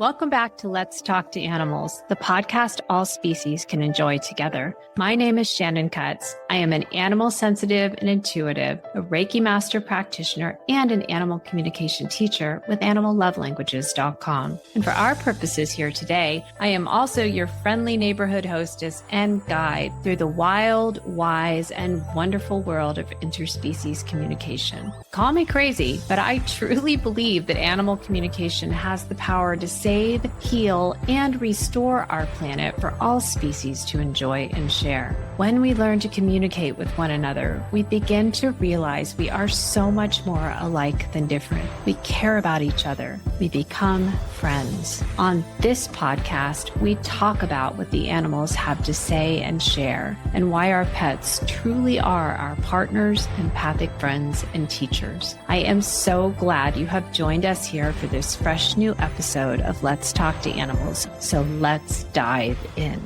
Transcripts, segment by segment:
Welcome back to Let's Talk to Animals, the podcast all species can enjoy together. My name is Shannon Cutts. I am an animal sensitive and intuitive, a Reiki master practitioner, and an animal communication teacher with animallovelanguages.com. And for our purposes here today, I am also your friendly neighborhood hostess and guide through the wild, wise, and wonderful world of interspecies communication. Call me crazy, but I truly believe that animal communication has the power to save, heal, and restore our planet for all species to enjoy and share. When we learn to communicate with one another, we begin to realize we are so much more alike than different. We care about each other. We become friends. On this podcast, we talk about what the animals have to say and share, and why our pets truly are our partners, empathic friends, and teachers. I am so glad you have joined us here for this fresh new episode of Let's Talk to Animals. So let's dive in.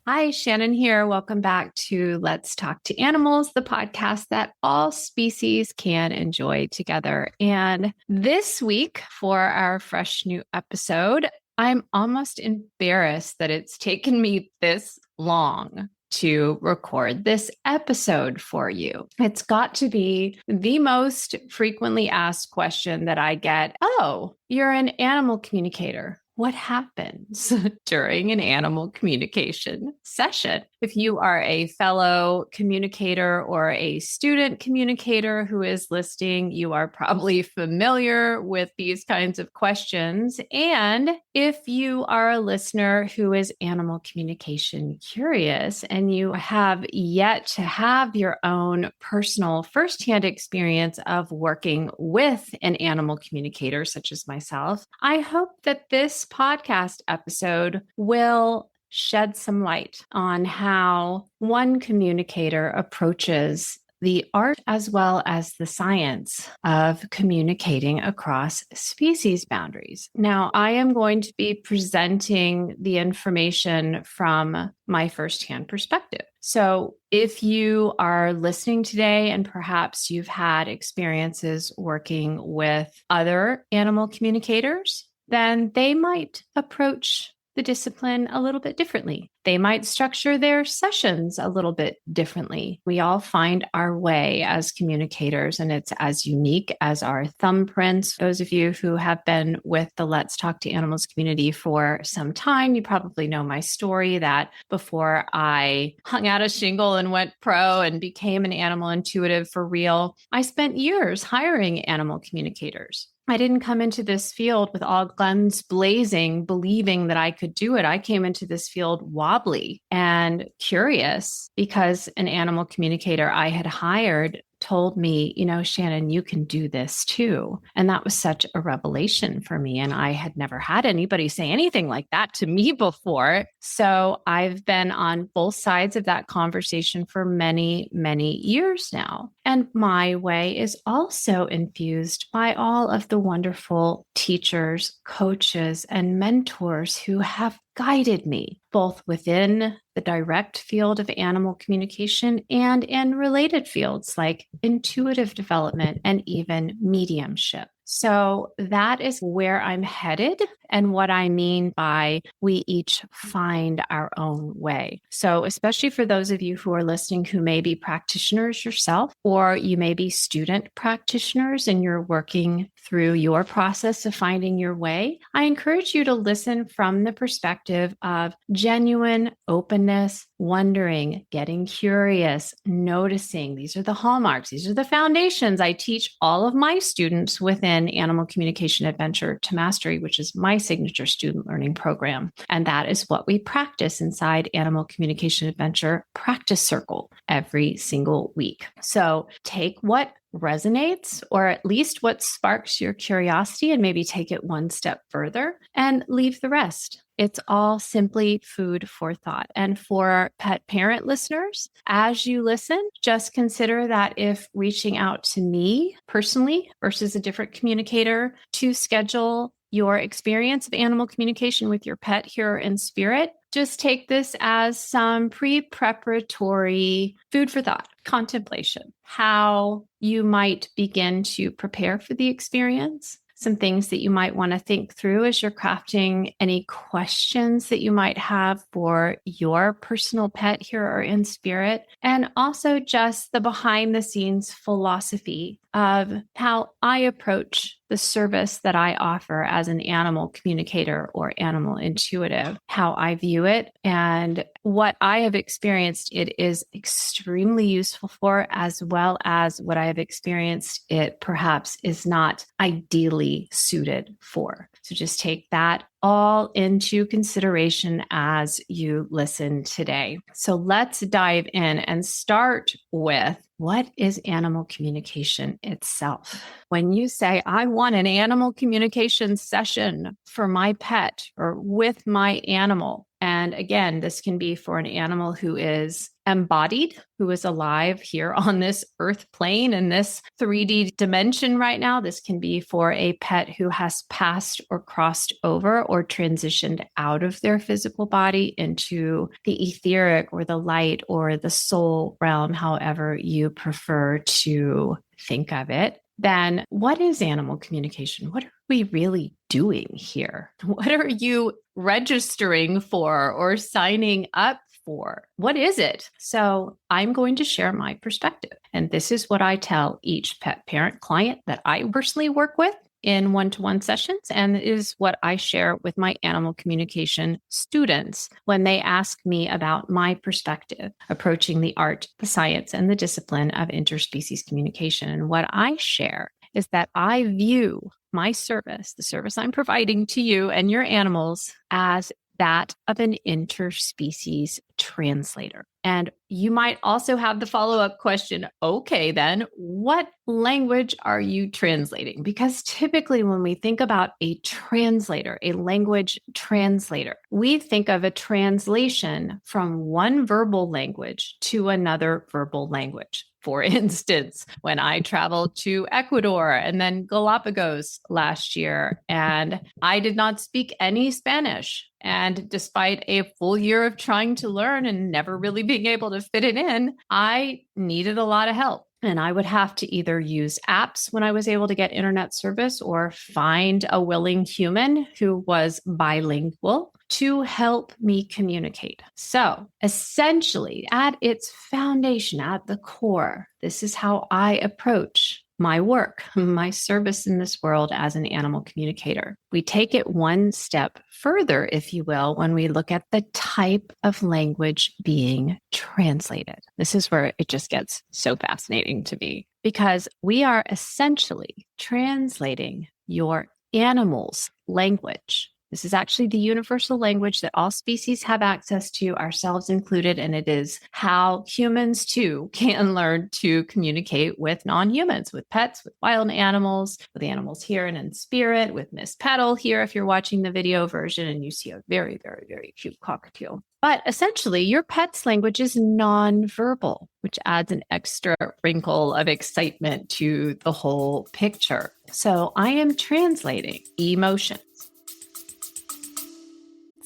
Hi, Shannon here. Welcome back to Let's Talk to Animals, the podcast that all species can enjoy together. And this week for our fresh new episode, I'm almost embarrassed that it's taken me this long to record this episode for you. It's got to be the most frequently asked question that I get. Oh, you're an animal communicator. What happens during an animal communication session? If you are a fellow communicator or a student communicator who is listening, you are probably familiar with these kinds of questions. And if you are a listener who is animal communication curious and you have yet to have your own personal firsthand experience of working with an animal communicator such as myself, I hope that this podcast episode will shed some light on how one communicator approaches the art as well as the science of communicating across species boundaries. Now, I am going to be presenting the information from my firsthand perspective. So if you are listening today and perhaps you've had experiences working with other animal communicators, then they might approach the discipline a little bit differently. They might structure their sessions a little bit differently. We all find our way as communicators, and it's as unique as our thumbprints. Those of you who have been with the Let's Talk to Animals community for some time, you probably know my story that before I hung out a shingle and went pro and became an animal intuitive for real, I spent years hiring animal communicators. I didn't come into this field with all guns blazing, believing that I could do it. I came into this field wobbly and curious because an animal communicator I had hired told me, Shannon, you can do this too. And that was such a revelation for me. And I had never had anybody say anything like that to me before. So I've been on both sides of that conversation for many, many years now. And my way is also infused by all of the wonderful teachers, coaches, and mentors who have guided me both within the direct field of animal communication and in related fields like intuitive development and even mediumship. So that is where I'm headed and what I mean by we each find our own way. So especially for those of you who are listening who may be practitioners yourself, or you may be student practitioners and you're working through your process of finding your way, I encourage you to listen from the perspective of genuine openness, wondering, getting curious, noticing. These are the hallmarks. These are the foundations I teach all of my students within Animal Communication Adventure to Mastery, which is my signature student learning program. And that is what we practice inside Animal Communication Adventure Practice Circle every single week. So take what resonates, or at least what sparks your curiosity, and maybe take it one step further and leave the rest. It's all simply food for thought. And for pet parent listeners, as you listen, just consider that if reaching out to me personally versus a different communicator to schedule your experience of animal communication with your pet here in spirit, just take this as some pre-preparatory food for thought, contemplation, how you might begin to prepare for the experience. some things that you might want to think through as you're crafting any questions that you might have for your personal pet here or in spirit, and also just the behind the scenes philosophy of how I approach the service that I offer as an animal communicator or animal intuitive, how I view it, and what I have experienced it is extremely useful for, as well as what I have experienced it perhaps is not ideally suited for. So just take that all into consideration as you listen today. So let's dive in and start with, what is animal communication itself? When you say, I want an animal communication session for my pet or with my animal, and again, this can be for an animal who is embodied, who is alive here on this earth plane in this 3D dimension right now. This can be for a pet who has passed or crossed over or transitioned out of their physical body into the etheric or the light or the soul realm, however you prefer to think of it. Then what is animal communication? What are we really doing here? What are you registering for or signing up for? What is it? So I'm going to share my perspective. And this is what I tell each pet parent client that I personally work with in one-to-one sessions, and is what I share with my animal communication students when they ask me about my perspective approaching the art, the science, and the discipline of interspecies communication. And what I share is that I view my service, the service I'm providing to you and your animals, as that of an interspecies translator. And you might also have the follow-up question, okay, then what language are you translating? Because typically when we think about a translator, a language translator, we think of a translation from one verbal language to another verbal language. For instance, when I traveled to Ecuador and then Galapagos last year, and I did not speak any Spanish. And despite a full year of trying to learn and never really being able to fit it in, I needed a lot of help. And I would have to either use apps when I was able to get internet service or find a willing human who was bilingual to help me communicate. So essentially, at its foundation, at the core, this is how I approach my work, my service in this world as an animal communicator. We take it one step further, if you will, when we look at the type of language being translated. This is where it just gets so fascinating to me, because we are essentially translating your animal's language. This is actually the universal language that all species have access to, ourselves included, and it is how humans too can learn to communicate with non-humans, with pets, with wild animals, with animals here and in spirit, with Miss Petal here if you're watching the video version and you see a very, very, very cute cockatiel. But essentially, your pet's language is nonverbal, which adds an extra wrinkle of excitement to the whole picture. So I am translating emotions.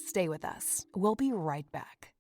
Stay with us. We'll be right back.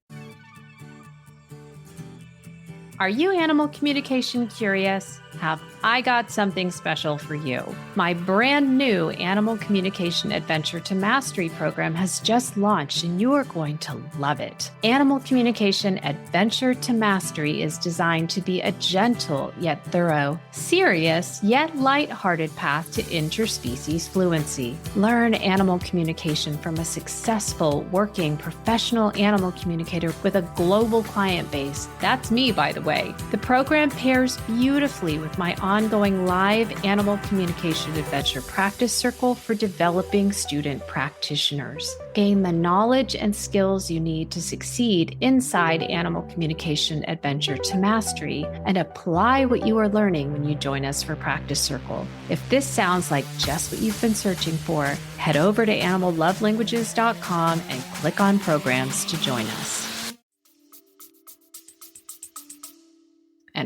Are you animal communication curious? Have I got something special for you? My brand new Animal Communication Adventure to Mastery program has just launched, and you are going to love it. Animal Communication Adventure to Mastery is designed to be a gentle yet thorough, serious yet lighthearted path to interspecies fluency. Learn animal communication from a successful, working, professional animal communicator with a global client base. That's me, by the way. The program pairs beautifully with my ongoing live Animal Communication Adventure Practice Circle for developing student practitioners. Gain the knowledge and skills you need to succeed inside Animal Communication Adventure to Mastery, and apply what you are learning when you join us for Practice Circle. If this sounds like just what you've been searching for, head over to animallovelanguages.com and click on programs to join us.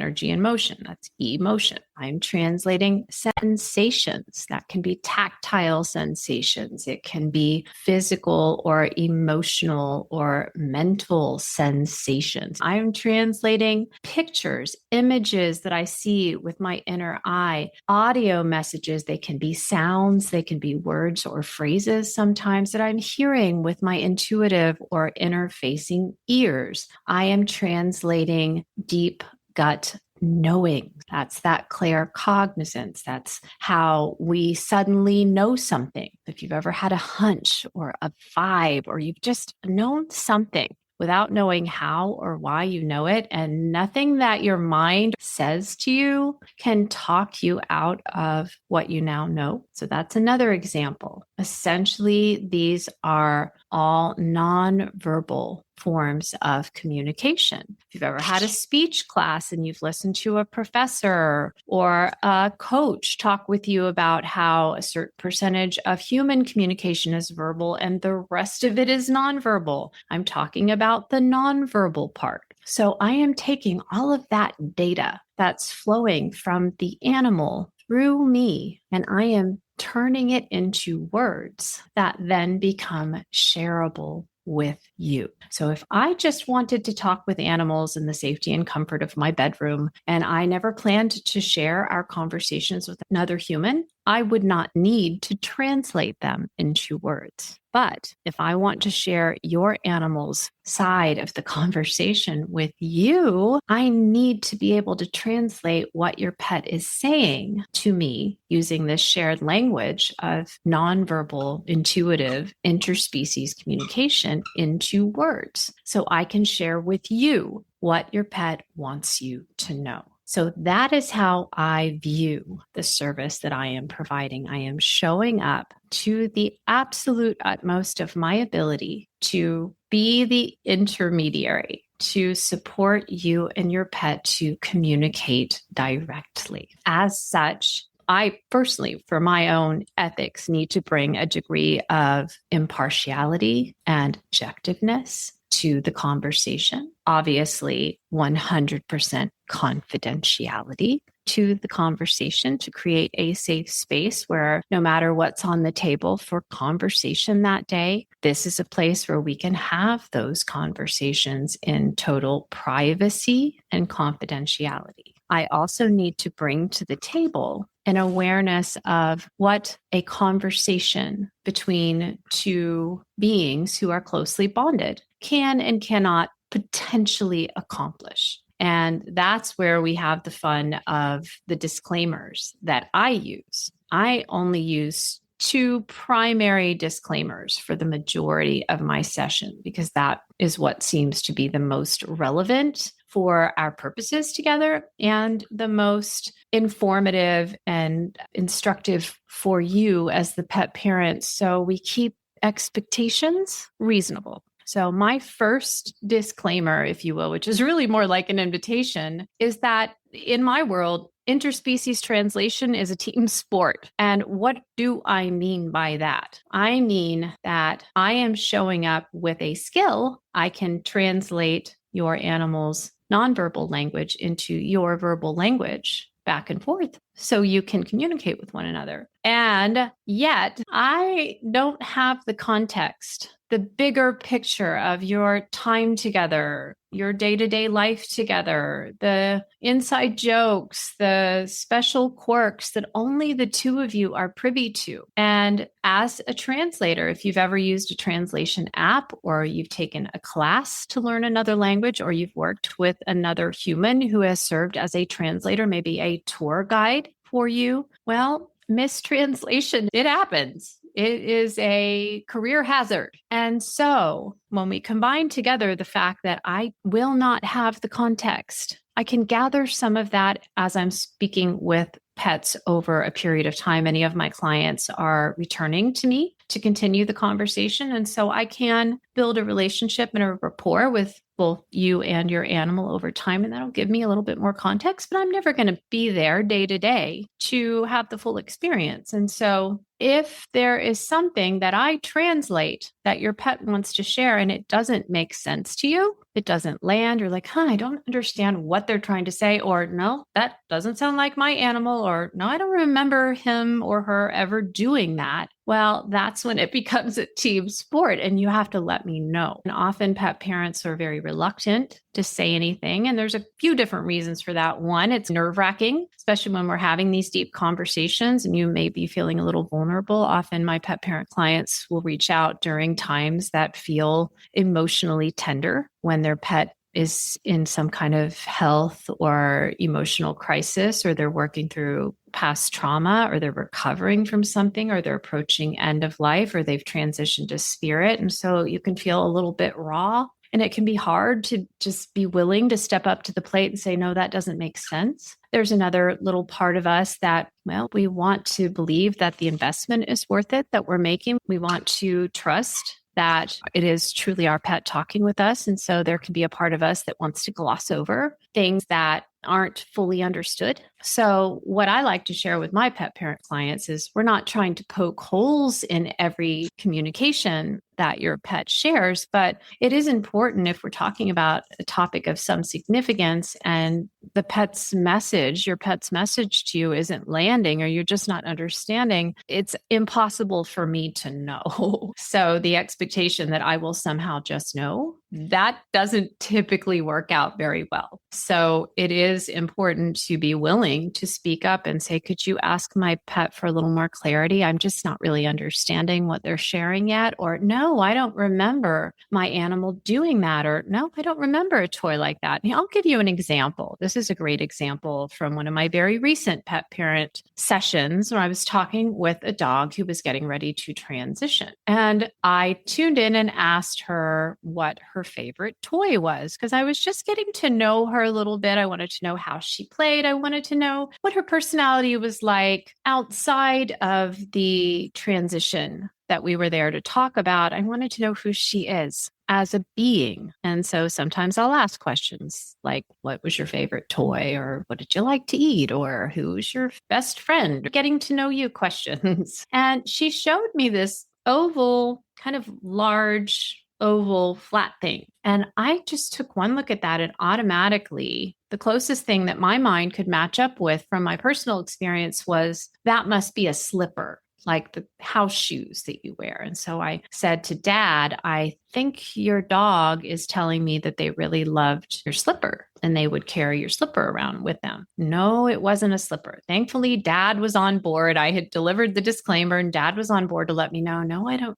energy in motion. That's emotion. I'm translating sensations. That can be tactile sensations. It can be physical or emotional or mental sensations. I'm translating pictures, images that I see with my inner eye, audio messages. They can be sounds, they can be words or phrases sometimes that I'm hearing with my intuitive or inner-facing ears. I am translating deep gut knowing. That's that claircognizance. That's how we suddenly know something. If you've ever had a hunch or a vibe, or you've just known something without knowing how or why you know it, and nothing that your mind says to you can talk you out of what you now know. So that's another example. Essentially, these are all nonverbal forms of communication. If you've ever had a speech class and you've listened to a professor or a coach talk with you about how a certain percentage of human communication is verbal and the rest of it is nonverbal, I'm talking about the nonverbal part. So I am taking all of that data that's flowing from the animal through me, and I am turning it into words that then become shareable with you. So if I just wanted to talk with animals in the safety and comfort of my bedroom, and I never planned to share our conversations with another human, I would not need to translate them into words. But if I want to share your animal's side of the conversation with you, I need to be able to translate what your pet is saying to me using this shared language of nonverbal, intuitive, interspecies communication into words. So I can share with you what your pet wants you to know. So that is how I view the service that I am providing. I am showing up to the absolute utmost of my ability to be the intermediary, to support you and your pet to communicate directly. As such, I personally, for my own ethics, need to bring a degree of impartiality and objectiveness to the conversation. Obviously, 100% confidentiality to the conversation to create a safe space where no matter what's on the table for conversation that day, this is a place where we can have those conversations in total privacy and confidentiality. I also need to bring to the table an awareness of what a conversation between two beings who are closely bonded can and cannot potentially accomplish. And that's where we have the fun of the disclaimers that I use. I only use 2 primary disclaimers for the majority of my session because that is what seems to be the most relevant for our purposes together and the most informative and instructive for you as the pet parent. So we keep expectations reasonable. So my first disclaimer, if you will, which is really more like an invitation, is that in my world, interspecies translation is a team sport. And what do I mean by that? I mean that I am showing up with a skill. I can translate your animal's nonverbal language into your verbal language back and forth so you can communicate with one another. And yet I don't have the context, the bigger picture of your time together, your day-to-day life together, the inside jokes, the special quirks that only the two of you are privy to. And as a translator, if you've ever used a translation app or you've taken a class to learn another language or you've worked with another human who has served as a translator, maybe a tour guide for you, well, mistranslation, it happens. It is a career hazard. And so when we combine together the fact that I will not have the context, I can gather some of that as I'm speaking with pets over a period of time. Many of my clients are returning to me to continue the conversation. And so I can build a relationship and a rapport with both you and your animal over time. And that'll give me a little bit more context, but I'm never going to be there day to day to have the full experience. And so if there is something that I translate that your pet wants to share and it doesn't make sense to you, it doesn't land, you're like, I don't understand what they're trying to say, or no, that doesn't sound like my animal, or no, I don't remember him or her ever doing that. Well, that's when it becomes a team sport and you have to let me know. And often pet parents are very reluctant to say anything. And there's a few different reasons for that. One, it's nerve-wracking, especially when we're having these deep conversations and you may be feeling a little vulnerable. Often my pet parent clients will reach out during times that feel emotionally tender when their pet is in some kind of health or emotional crisis, or they're working through past trauma, or they're recovering from something, or they're approaching end of life, or they've transitioned to spirit. And so you can feel a little bit raw. And it can be hard to just be willing to step up to the plate and say, no, that doesn't make sense. There's another little part of us that, well, we want to believe that the investment is worth it that we're making. We want to trust that it is truly our pet talking with us. And so there can be a part of us that wants to gloss over things that aren't fully understood. So what I like to share with my pet parent clients is we're not trying to poke holes in every communication that your pet shares, but it is important if we're talking about a topic of some significance and the pet's message, your pet's message to you isn't landing or you're just not understanding, it's impossible for me to know. So the expectation that I will somehow just know, that doesn't typically work out very well. So it is important to be willing to speak up and say, could you ask my pet for a little more clarity? I'm just not really understanding what they're sharing yet. Or no, I don't remember my animal doing that. Or no, I don't remember a toy like that. And I'll give you an example. This is a great example from one of my very recent pet parent sessions where I was talking with a dog who was getting ready to transition. And I tuned in and asked her what her favorite toy was, because I was just getting to know her a little bit. I wanted to know how she played. I wanted to know what her personality was like outside of the transition that we were there to talk about. I wanted to know who she is as a being. And so sometimes I'll ask questions like, what was your favorite toy? Or what did you like to eat? Or who's your best friend? Getting to know you questions. And she showed me this oval, kind of large, oval flat thing. And I just took one look at that and automatically the closest thing that my mind could match up with from my personal experience was that must be a slipper, like the house shoes that you wear. And so I said to Dad, I think your dog is telling me that they really loved your slipper and they would carry your slipper around with them. No, it wasn't a slipper. Thankfully, Dad was on board. I had delivered the disclaimer and Dad was on board to let me know, no, I don't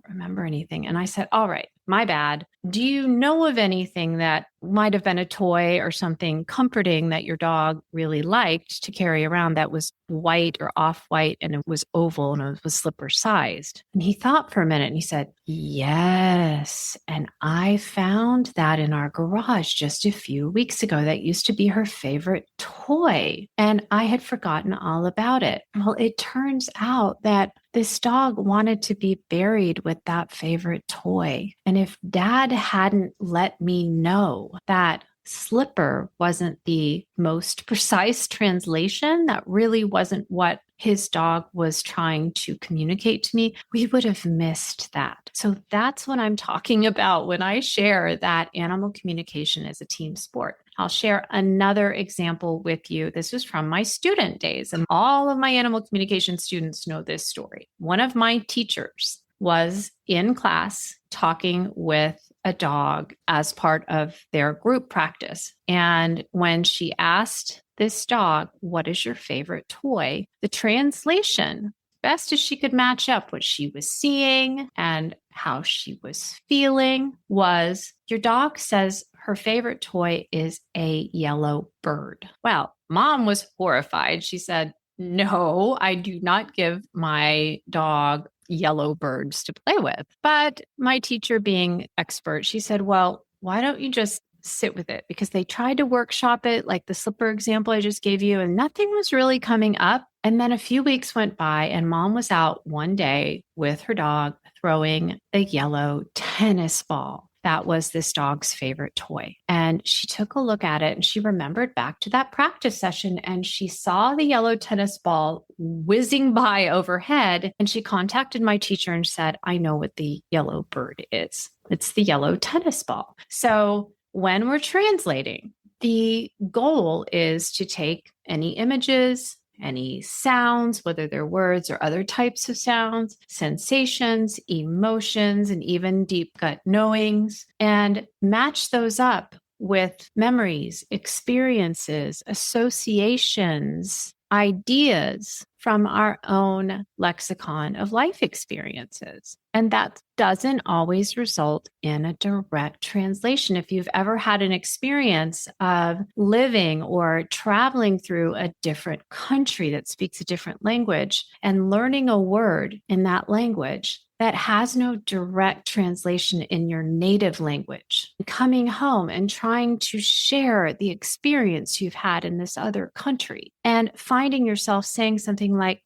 remember anything. And I said, all right, my bad. Do you know of anything that might have been a toy or something comforting that your dog really liked to carry around that was white or off-white and it was oval and it was slipper sized? And he thought for a minute and he said, yes. And I found that in our garage just a few weeks ago. That used to be her favorite toy. And I had forgotten all about it. Well, it turns out that this dog wanted to be buried with that favorite toy. And if Dad hadn't let me know that slipper wasn't the most precise translation, that really wasn't what his dog was trying to communicate to me, we would have missed that. So that's what I'm talking about when I share that animal communication is a team sport. I'll share another example with you. This was from my student days, and all of my animal communication students know this story. One of my teachers was in class talking with a dog as part of their group practice. And when she asked this dog, what is your favorite toy? The translation, best as she could match up what she was seeing and how she was feeling, was your dog says her favorite toy is a yellow bird. Well, Mom was horrified. She said, no, I do not give my dog yellow birds to play with. But my teacher being expert, she said, well, why don't you just sit with it? Because they tried to workshop it, like the slipper example I just gave you, and nothing was really coming up. And then a few weeks went by and Mom was out one day with her dog throwing a yellow tennis ball. that was this dog's favorite toy. And she took a look at it and she remembered back to that practice session and she saw the yellow tennis ball whizzing by overhead. And she contacted my teacher and said, I know what the yellow bird is. It's the yellow tennis ball. So when we're translating, the goal is to take any images, any sounds, whether they're words or other types of sounds, sensations, emotions, and even deep gut knowings, and match those up with memories, experiences, associations, ideas from our own lexicon of life experiences. And that doesn't always result in a direct translation. If you've ever had an experience of living or traveling through a different country that speaks a different language and learning a word in that language that has no direct translation in your native language, coming home and trying to share the experience you've had in this other country and finding yourself saying something like,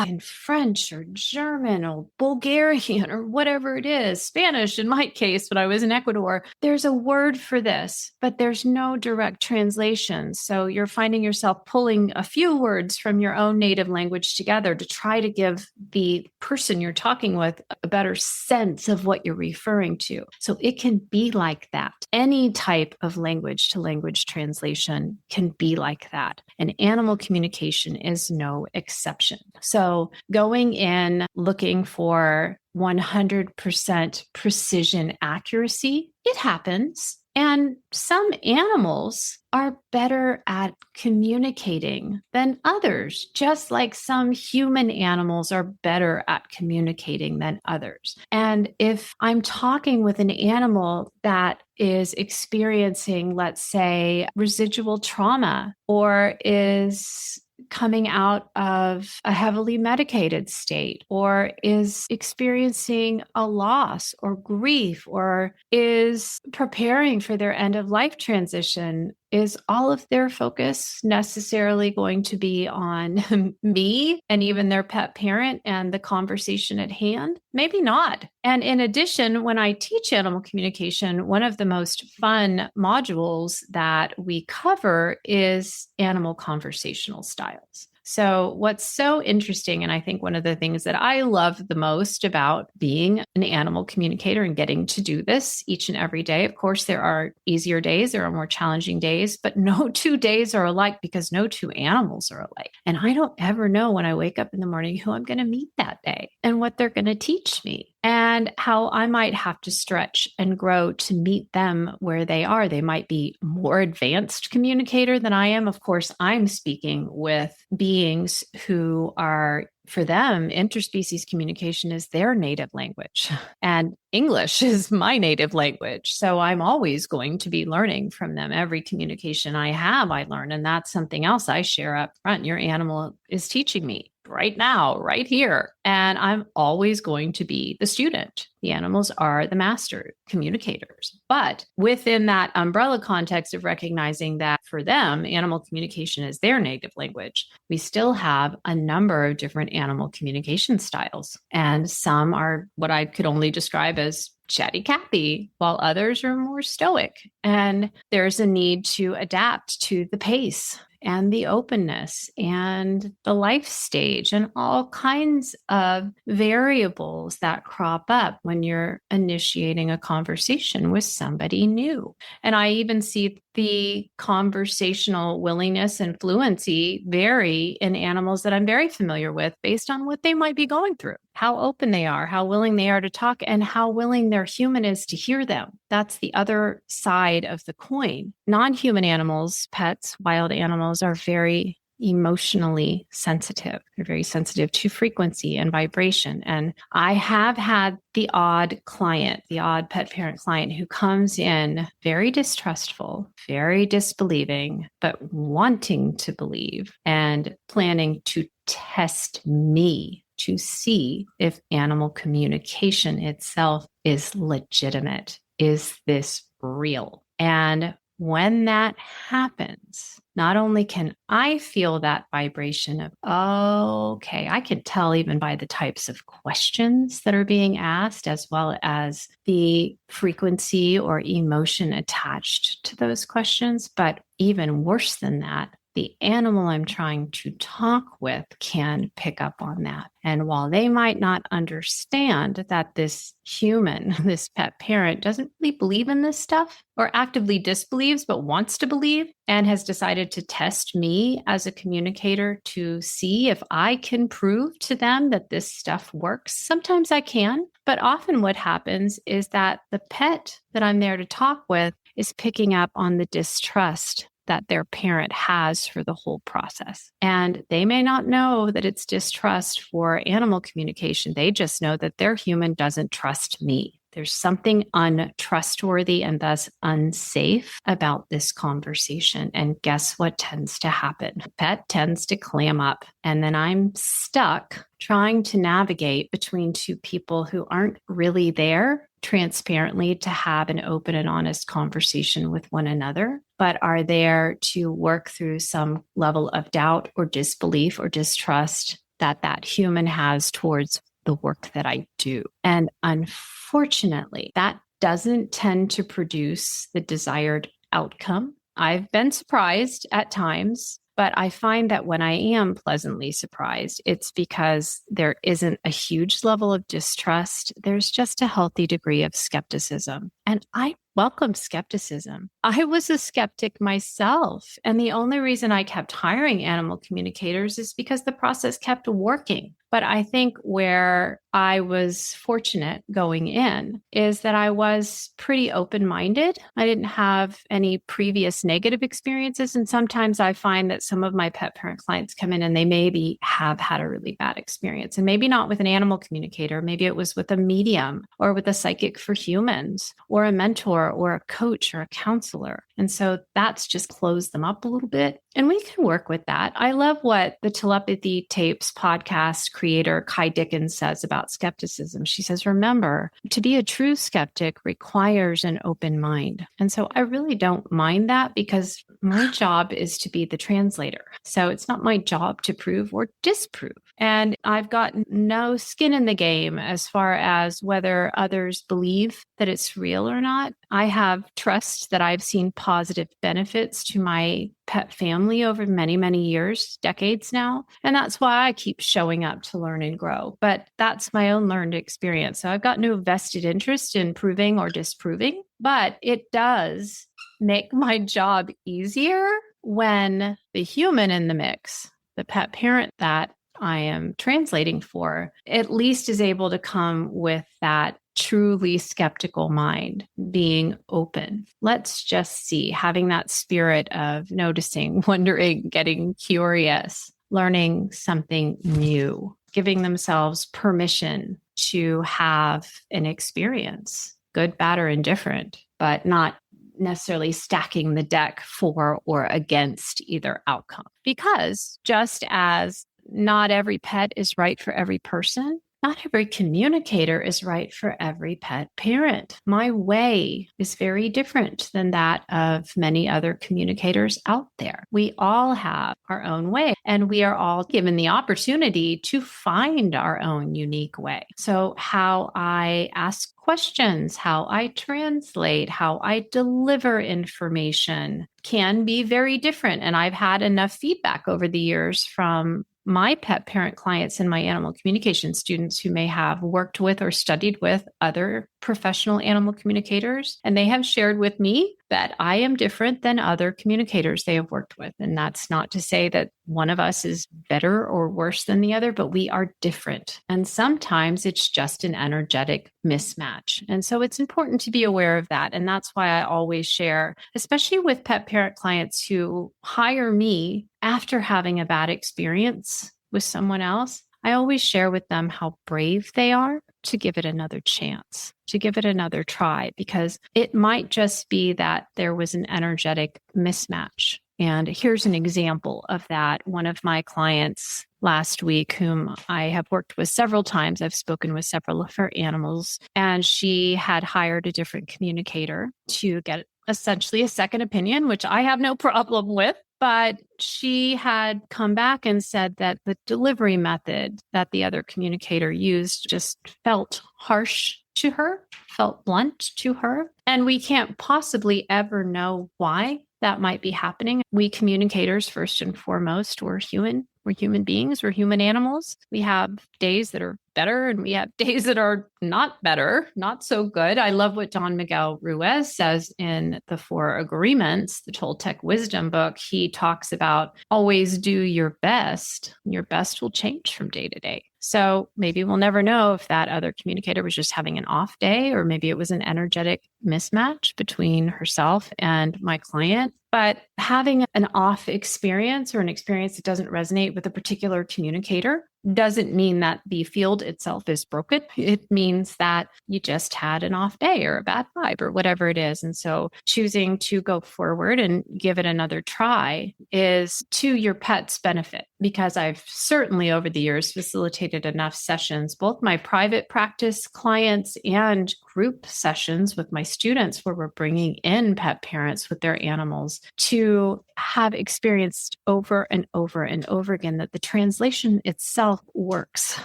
in French or German or Bulgarian or whatever it is, Spanish in my case, when I was in Ecuador, there's a word for this, but there's no direct translation. So you're finding yourself pulling a few words from your own native language together to try to give the person you're talking with a better sense of what you're referring to. So it can be like that. Any type of language to language translation can be like that. And animal communication is no exception. So going in looking for 100% precision accuracy, it happens. And some animals are better at communicating than others, just like some human animals are better at communicating than others. And if I'm talking with an animal that is experiencing, let's say, residual trauma or is coming out of a heavily medicated state or is experiencing a loss or grief or is preparing for their end of life transition, is all of their focus necessarily going to be on me and even their pet parent and the conversation at hand? Maybe not. And in addition, when I teach animal communication, one of the most fun modules that we cover is animal conversational styles. So what's so interesting, and I think one of the things that I love the most about being an animal communicator and getting to do this each and every day, of course, there are easier days, there are more challenging days, but no 2 days are alike because no 2 animals are alike. And I don't ever know when I wake up in the morning who I'm going to meet that day and what they're going to teach me and how I might have to stretch and grow to meet them where they are. They might be more advanced communicator than I am. Of course, I'm speaking with beings who are, for them, interspecies communication is their native language and English is my native language. So I'm always going to be learning from them. Every communication I have, I learn. And that's something else I share up front. Your animal is teaching me right now, right here. And I'm always going to be the student. The animals are the master communicators. But within that umbrella context of recognizing that for them, animal communication is their native language, we still have a number of different animal communication styles. And some are what I could only describe as chatty Cathy, while others are more stoic. And there's a need to adapt to the pace and the openness and the life stage and all kinds of variables that crop up when you're initiating a conversation with somebody new. And I even see the conversational willingness and fluency vary in animals that I'm very familiar with based on what they might be going through, how open they are, how willing they are to talk, and how willing their human is to hear them. That's the other side of the coin. Non-human animals, pets, wild animals are very emotionally sensitive. They're very sensitive to frequency and vibration. And I have had the odd client, the odd pet parent client who comes in very distrustful, very disbelieving, but wanting to believe and planning to test me to see if animal communication itself is legitimate. Is this real? And when that happens, not only can I feel that vibration of, oh, okay, I can tell even by the types of questions that are being asked, as well as the frequency or emotion attached to those questions. But even worse than that, the animal I'm trying to talk with can pick up on that. And while they might not understand that this human, this pet parent, doesn't really believe in this stuff or actively disbelieves, but wants to believe and has decided to test me as a communicator to see if I can prove to them that this stuff works. Sometimes I can, but often what happens is that the pet that I'm there to talk with is picking up on the distrust that their parent has for the whole process. And they may not know that it's distrust for animal communication. They just know that their human doesn't trust me. There's something untrustworthy and thus unsafe about this conversation. And guess what tends to happen? The pet tends to clam up. And then I'm stuck trying to navigate between two people who aren't really there transparently to have an open and honest conversation with one another, but are there to work through some level of doubt or disbelief or distrust that that human has towards the work that I do. And unfortunately, that doesn't tend to produce the desired outcome. I've been surprised at times, but I find that when I am pleasantly surprised, it's because there isn't a huge level of distrust. There's just a healthy degree of skepticism. And I welcome skepticism. I was a skeptic myself. And the only reason I kept hiring animal communicators is because the process kept working. But I think where I was fortunate going in is that I was pretty open-minded. I didn't have any previous negative experiences. And sometimes I find that some of my pet parent clients come in and they maybe have had a really bad experience. And maybe not with an animal communicator. Maybe it was with a medium or with a psychic for humans or a mentor or a coach or a counselor. And so that's just closed them up a little bit. And we can work with that. I love what the Telepathy Tapes podcast creator Kai Dickens says about skepticism. She says, remember, to be a true skeptic requires an open mind. And so I really don't mind that because my job is to be the translator. So it's not my job to prove or disprove. And I've got no skin in the game as far as whether others believe that it's real or not. I have trust that I've seen positive benefits to my pet family over many, many years, decades now. And that's why I keep showing up to learn and grow. But that's my own learned experience. So I've got no vested interest in proving or disproving, but it does make my job easier when the human in the mix, the pet parent that I am translating for, at least is able to come with that truly skeptical mind, being open. Let's just see, having that spirit of noticing, wondering, getting curious, learning something new, giving themselves permission to have an experience, good, bad, or indifferent, but not necessarily stacking the deck for or against either outcome. Because just as not every pet is right for every person, not every communicator is right for every pet parent. My way is very different than that of many other communicators out there. We all have our own way, and we are all given the opportunity to find our own unique way. So how I ask questions, how I translate, how I deliver information can be very different. And I've had enough feedback over the years from my pet parent clients and my animal communication students who may have worked with or studied with other professional animal communicators. And they have shared with me that I am different than other communicators they have worked with. And that's not to say that one of us is better or worse than the other, but we are different. And sometimes it's just an energetic mismatch. And so it's important to be aware of that. And that's why I always share, especially with pet parent clients who hire me after having a bad experience with someone else, I always share with them how brave they are to give it another chance, to give it another try, because it might just be that there was an energetic mismatch. And here's an example of that. One of my clients last week, whom I have worked with several times, I've spoken with several of her animals, and she had hired a different communicator to get essentially a second opinion, which I have no problem with. But she had come back and said that the delivery method that the other communicator used just felt harsh to her, felt blunt to her. And we can't possibly ever know why that might be happening. We communicators, first and foremost, we're human. We're human beings. We're human animals. We have days that are better and we have days that are not better, not so good. I love what Don Miguel Ruiz says in the Four Agreements, the Toltec Wisdom book. He talks about always do your best. Your best will change from day to day. So maybe we'll never know if that other communicator was just having an off day, or maybe it was an energetic mismatch between herself and my client. But having an off experience or an experience that doesn't resonate with a particular communicator doesn't mean that the field itself is broken. It means that you just had an off day or a bad vibe or whatever it is. And so choosing to go forward and give it another try is to your pet's benefit, because I've certainly over the years facilitated enough sessions, both my private practice clients and group sessions with my students, where we're bringing in pet parents with their animals, to have experienced over and over and over again that the translation itself works.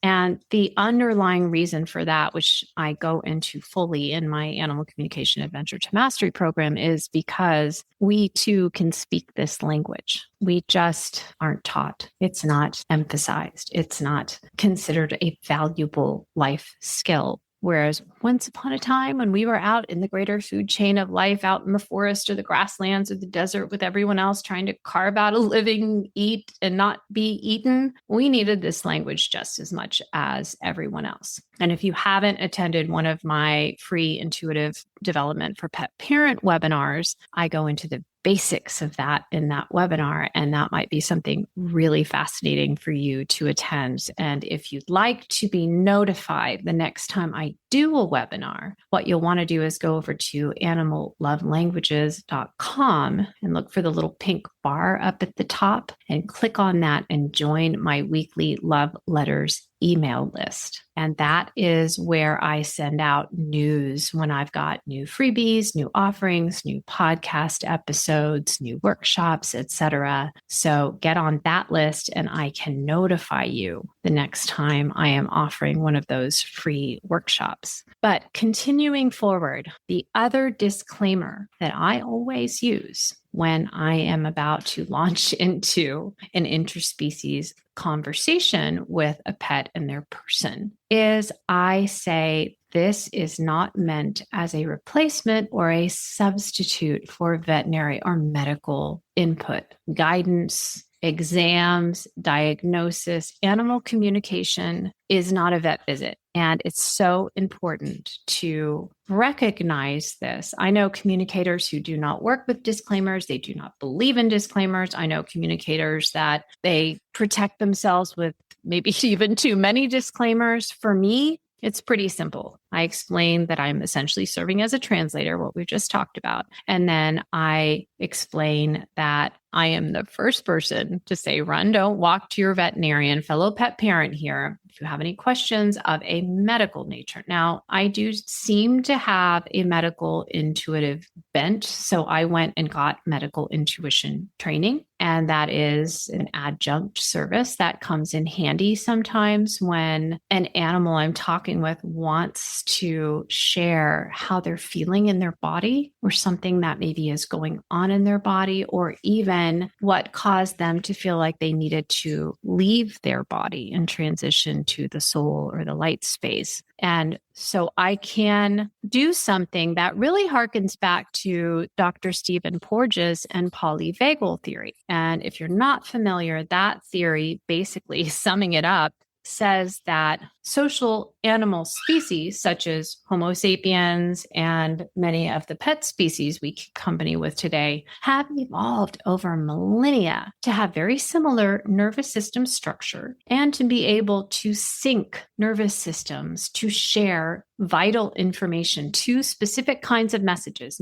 And the underlying reason for that, which I go into fully in my Animal Communication Adventure to Mastery program, is because we too can speak this language. We just aren't taught. It's not emphasized. It's not considered a valuable life skill. Whereas once upon a time, when we were out in the greater food chain of life, out in the forest or the grasslands or the desert with everyone else trying to carve out a living, eat and not be eaten, we needed this language just as much as everyone else. And if you haven't attended one of my free intuitive development for pet parent webinars, I go into the basics of that in that webinar. And that might be something really fascinating for you to attend. And if you'd like to be notified the next time I do a webinar, what you'll want to do is go over to animallovelanguages.com and look for the little pink bar up at the top and click on that and join my weekly love letters email list. And that is where I send out news when I've got new freebies, new offerings, new podcast episodes, new workshops, etc. So get on that list and I can notify you the next time I am offering one of those free workshops. But continuing forward, the other disclaimer that I always use when I am about to launch into an interspecies conversation with a pet and their person is I say this is not meant as a replacement or a substitute for veterinary or medical input, guidance, exams, diagnosis. Animal communication is not a vet visit. And it's so important to recognize this. I know communicators who do not work with disclaimers. They do not believe in disclaimers. I know communicators that they protect themselves with maybe even too many disclaimers. For me, it's pretty simple. I explain that I'm essentially serving as a translator, what we've just talked about. And then I explain that I am the first person to say, run, don't walk to your veterinarian, fellow pet parent here, if you have any questions of a medical nature. Now, I do seem to have a medical intuitive bent. So I went and got medical intuition training. And that is an adjunct service that comes in handy sometimes when an animal I'm talking with wants to share how they're feeling in their body, or something that maybe is going on in their body, or even what caused them to feel like they needed to leave their body and transition to the soul or the light space. And so I can do something that really harkens back to Dr. Stephen Porges and polyvagal theory. And if you're not familiar, that theory, basically summing it up, says that social animal species such as Homo sapiens and many of the pet species we company with today have evolved over millennia to have very similar nervous system structure and to be able to sync nervous systems to share vital information to specific kinds of messages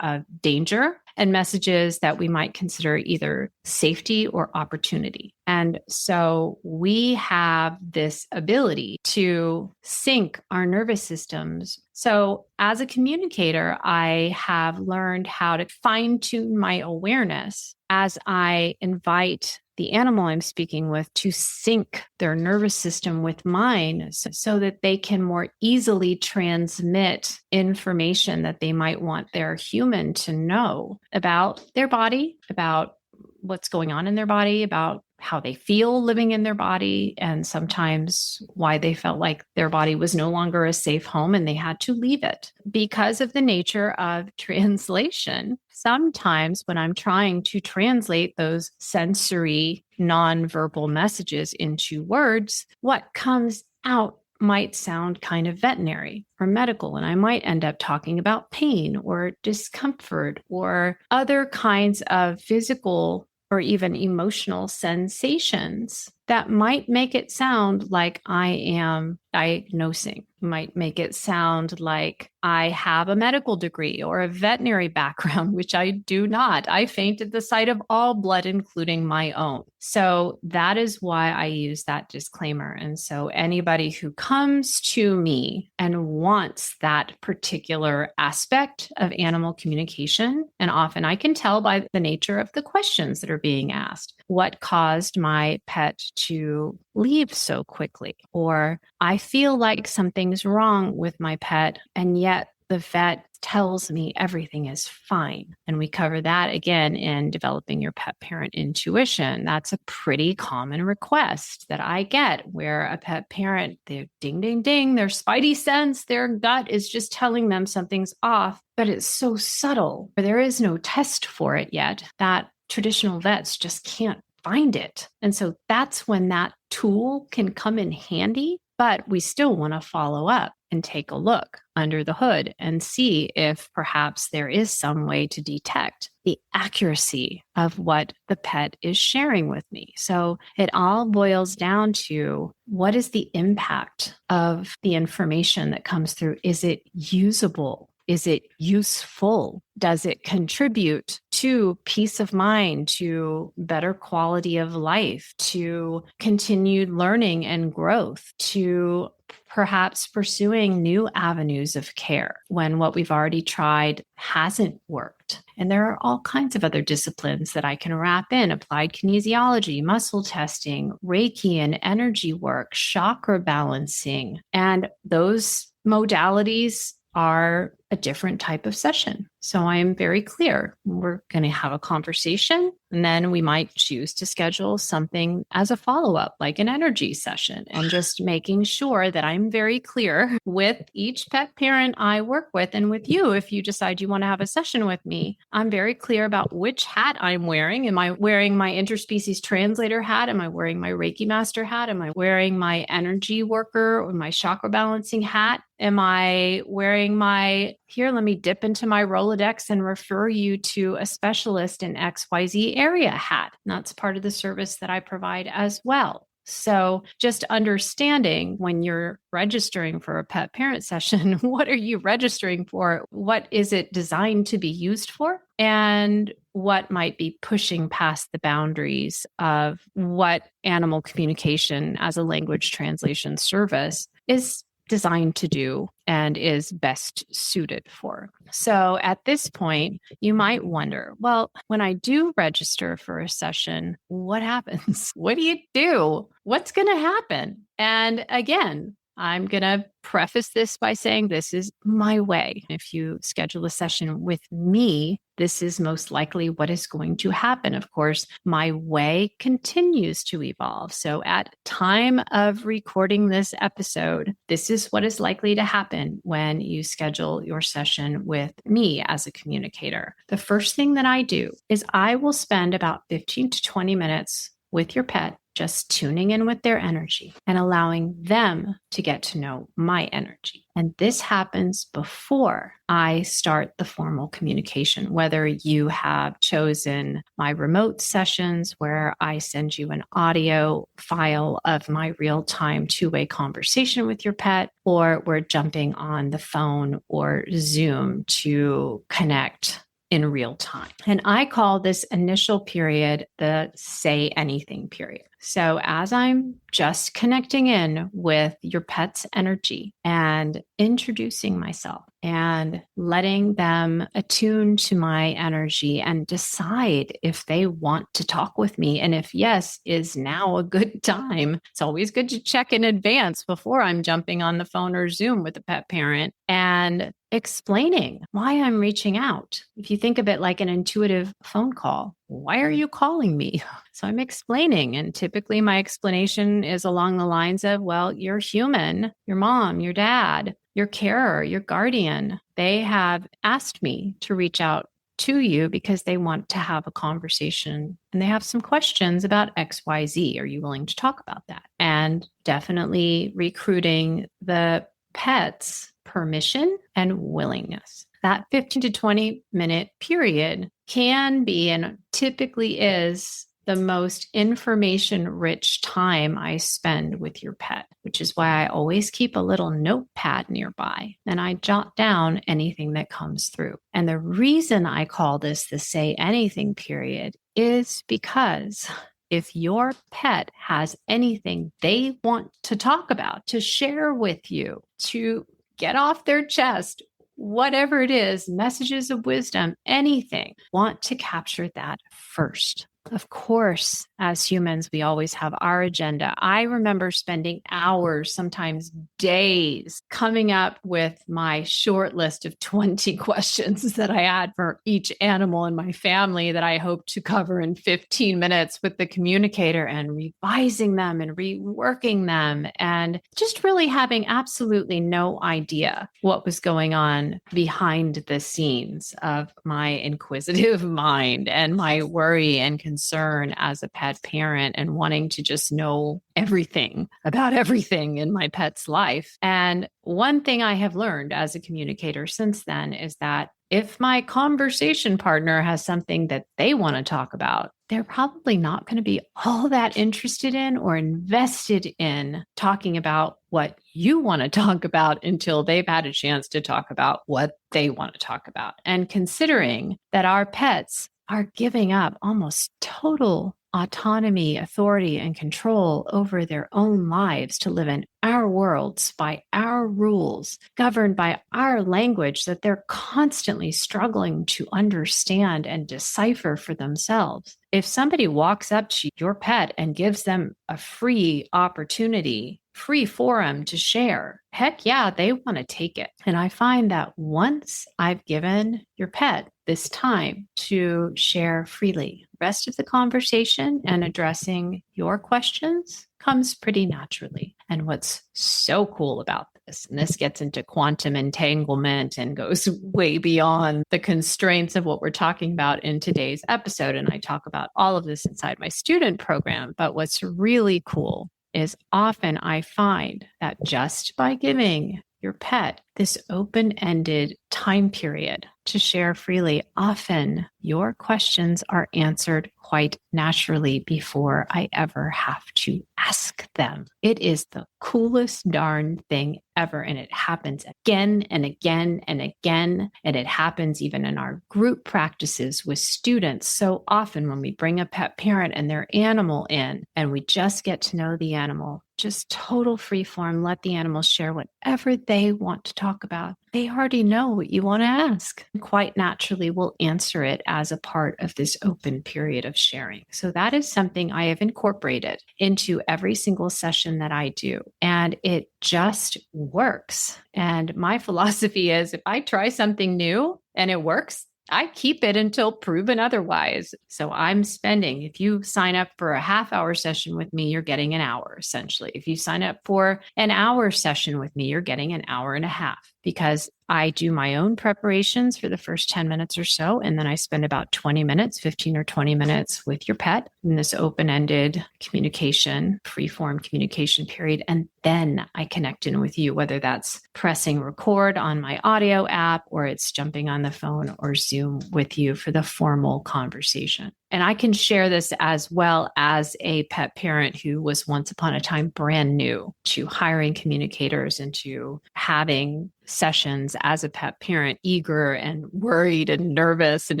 of danger and messages that we might consider either safety or opportunity. And so we have this ability to sync our nervous systems. So as a communicator, I have learned how to fine tune my awareness as I invite the animal I'm speaking with to sync their nervous system with mine so that they can more easily transmit information that they might want their human to know about their body, about what's going on in their body, about how they feel living in their body, and sometimes why they felt like their body was no longer a safe home and they had to leave it. Because of the nature of translation, sometimes when I'm trying to translate those sensory nonverbal messages into words, what comes out might sound kind of veterinary or medical, and I might end up talking about pain or discomfort or other kinds of physical or even emotional sensations that might make it sound like I am diagnosing, might make it sound like I have a medical degree or a veterinary background, which I do not. I faint at the sight of all blood, including my own. So that is why I use that disclaimer. And so anybody who comes to me and wants that particular aspect of animal communication, and often I can tell by the nature of the questions that are being asked, what caused my pet to leave so quickly? Or I feel like something's wrong with my pet, and yet the vet tells me everything is fine. And we cover that again in developing your pet parent intuition. That's a pretty common request that I get, where a pet parent, they're ding, ding, ding, their spidey sense, their gut is just telling them something's off, but it's so subtle. There is no test for it yet that traditional vets just can't find it. And so that's when that tool can come in handy, but we still want to follow up and take a look under the hood and see if perhaps there is some way to detect the accuracy of what the pet is sharing with me. So it all boils down to, what is the impact of the information that comes through? Is it usable? Is it useful? Does it contribute to peace of mind, to better quality of life, to continued learning and growth, to perhaps pursuing new avenues of care when what we've already tried hasn't worked? And there are all kinds of other disciplines that I can wrap in: applied kinesiology, muscle testing, Reiki and energy work, chakra balancing. And those modalities are a different type of session. So I'm very clear. We're going to have a conversation, and then we might choose to schedule something as a follow-up, like an energy session, and just making sure that I'm very clear with each pet parent I work with, and with you, if you decide you want to have a session with me, I'm very clear about which hat I'm wearing. Am I wearing my interspecies translator hat? Am I wearing my Reiki master hat? Am I wearing my energy worker or my chakra balancing hat? Am I wearing my, here, let me dip into my Rolodex and refer you to a specialist in XYZ area hat? And that's part of the service that I provide as well. So just understanding when you're registering for a pet parent session, what are you registering for? What is it designed to be used for? And what might be pushing past the boundaries of what animal communication as a language translation service is designed to do and is best suited for. So at this point, you might wonder, well, when I do register for a session, what happens? What do you do? What's going to happen? And again, I'm going to preface this by saying this is my way. If you schedule a session with me, this is most likely what is going to happen. Of course, my way continues to evolve. So at time of recording this episode, this is what is likely to happen when you schedule your session with me as a communicator. The first thing that I do is I will spend about 15 to 20 minutes with your pet, just tuning in with their energy and allowing them to get to know my energy. And this happens before I start the formal communication, whether you have chosen my remote sessions where I send you an audio file of my real-time two-way conversation with your pet, or we're jumping on the phone or Zoom to connect in real time. And I call this initial period the say anything period. So as I'm just connecting in with your pet's energy and introducing myself and letting them attune to my energy and decide if they want to talk with me. And if yes, is now a good time. It's always good to check in advance before I'm jumping on the phone or Zoom with a pet parent and explaining why I'm reaching out. If you think of it like an intuitive phone call, why are you calling me? So I'm explaining. And typically my explanation is along the lines of, well, you're human, your mom, your dad, your carer, your guardian. They have asked me to reach out to you because they want to have a conversation and they have some questions about XYZ. Are you willing to talk about that? And definitely recruiting the pet's permission and willingness. That 15 to 20 minute period can be and typically is the most information rich time I spend with your pet, which is why I always keep a little notepad nearby and I jot down anything that comes through. And the reason I call this the say anything period is because if your pet has anything they want to talk about, to share with you, to get off their chest, whatever it is, messages of wisdom, anything, want to capture that first. Of course, as humans, we always have our agenda. I remember spending hours, sometimes days, coming up with my short list of 20 questions that I had for each animal in my family that I hoped to cover in 15 minutes with the communicator and revising them and reworking them and just really having absolutely no idea what was going on behind the scenes of my inquisitive mind and my worry and concern as a pet parent and wanting to just know everything about everything in my pet's life. And one thing I have learned as a communicator since then is that if my conversation partner has something that they want to talk about, they're probably not going to be all that interested in or invested in talking about what you want to talk about until they've had a chance to talk about what they want to talk about. And considering that our pets are giving up almost total autonomy, authority, and control over their own lives to live in our worlds by our rules, governed by our language that they're constantly struggling to understand and decipher for themselves. If somebody walks up to your pet and gives them a free opportunity, free forum to share, heck yeah, they want to take it. And I find that once I've given your pet this time to share freely, the rest of the conversation and addressing your questions comes pretty naturally. And what's so cool about this, and this gets into quantum entanglement and goes way beyond the constraints of what we're talking about in today's episode. And I talk about all of this inside my student program. But what's really cool is often I find that just by giving your pet this open-ended time period to share freely, often your questions are answered quite naturally before I ever have to ask them. It is the coolest darn thing ever. And it happens again and again and again. And it happens even in our group practices with students. So often when we bring a pet parent and their animal in and we just get to know the animal, just total free form, let the animal share whatever they want to talk about. They already know what you want to ask. Quite naturally, will answer it as a part of this open period of sharing. So that is something I have incorporated into every single session that I do. And it just works. And my philosophy is if I try something new and it works, I keep it until proven otherwise. So I'm spending, if you sign up for a half-hour session with me, you're getting an hour, essentially. If you sign up for an hour session with me, you're getting an hour and a half, because I do my own preparations for the first 10 minutes or so. And then I spend about 20 minutes, 15 or 20 minutes with your pet in this open-ended communication, free-form communication period. And then I connect in with you, whether that's pressing record on my audio app or it's jumping on the phone or Zoom with you for the formal conversation. And I can share this as well as a pet parent who was once upon a time brand new to hiring communicators and to having sessions as a pet parent, eager and worried and nervous and